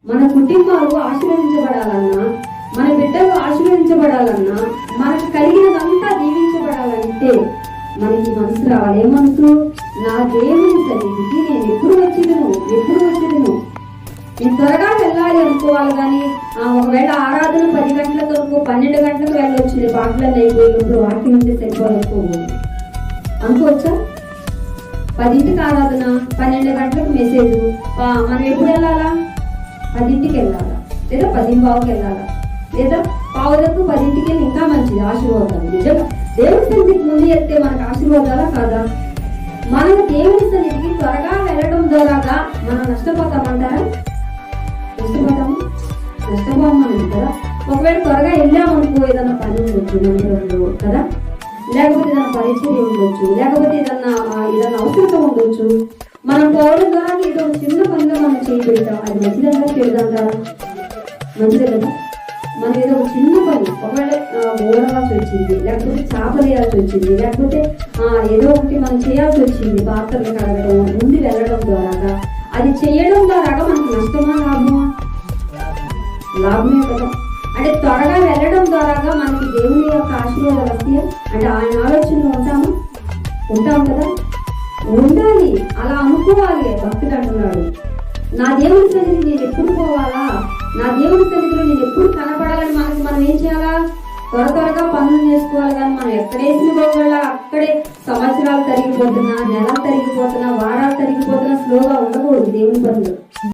మన కుటుంబాలు ఆశీర్వదించబడాలన్నా, మన బిడ్డలు ఆశీర్వదించబడాలన్నా, మనకు కలిగినదంతా దీవించబడాలంటే మనకి మనసు రావాలి. ఏ మనసు? నా దేవుని సన్నిధికి నేను ఎప్పుడు వచ్చేదను నేను త్వరగా వెళ్ళాలి అనుకోవాలి. కానీ ఒకవేళ ఆరాధన 10 గంటల వరకు 12 గంటలకు వెళ్ళొచ్చింది, పాటలను అయిపోయినప్పుడు వాక్యం ఉంటే సరిపోదనుకోకూడదు అనుకోవచ్చా? 10ంటికి ఆరాధన, 12 గంటలకు మెసేజ్. మనం ఎప్పుడు వెళ్ళాలా? 10ంటికి వెళ్ళాలా, లేదా 10:15కి వెళ్ళాలా, లేదా 9:10కి వెళ్ళి ఇంకా మంచిది, ఆశీర్వాదాలు. నిజంగా దేవుని సన్నిధికి ముందు వెళ్తే మనకు ఆశీర్వాదాలా కాదా? మనం దేవుని సన్నిధికి త్వరగా వెళ్ళడం ద్వారాగా మనం నష్టపోతామంటారా? నష్టపోమని కదా. ఒకవేళ త్వరగా వెళ్ళామనుకో, ఏదన్నా పని ఉండొచ్చు మందిరంలో కదా, లేకపోతే ఏదైనా పరిచయం ఉండొచ్చు, లేకపోతే ఏదన్నా అవసరత ఉండొచ్చు. మనం పోవడం ద్వారా ఏదో చిన్న పనిగా మనం చేయబెడతాం. అది మంచిదంతా చెడుదంటారా? మంచిదే కదా. మనం ఏదో ఒక చిన్న పని, ఒకవేళ ఓడవలసి వచ్చింది, లేకపోతే చేపలేయాల్సి వచ్చింది, లేకపోతే ఏదో ఒకటి మనం చేయాల్సి వచ్చింది, పాత్రలు కడగడం, ముందు వెళ్ళడం ద్వారా అది చేయడం ద్వారా మనకు నష్టమా లాభమా? లాభమే కదా. అంటే త్వరగా వెళ్ళడం ద్వారా మనకి దేవుని యొక్క ఆశీర్వాదాలు వస్తాయి. అంటే ఆయన ఆలోచనలో ఉంటాం కదా, ఉండాలి, అలా అనుకోవాలి. భక్తుడు అంటున్నాడు, నా దేవుని సన్నిధికి నేను ఎప్పుడు పోవాలా, నా దేవుని సన్నిధిలో నేను ఎప్పుడు కనపడాలని మనం ఏం చేయాలా? త్వరగా పనులు చేసుకోవాలి. కానీ మనం ఎక్కడేసిన పోవాలా అక్కడే సంవత్సరాలు తరిగిపోతున్నా, నెలలు తరిగిపోతున్నా, వారాలు తరిగిపోతున్నా, స్లోగా ఉండకూడదు దేవుని పనులు.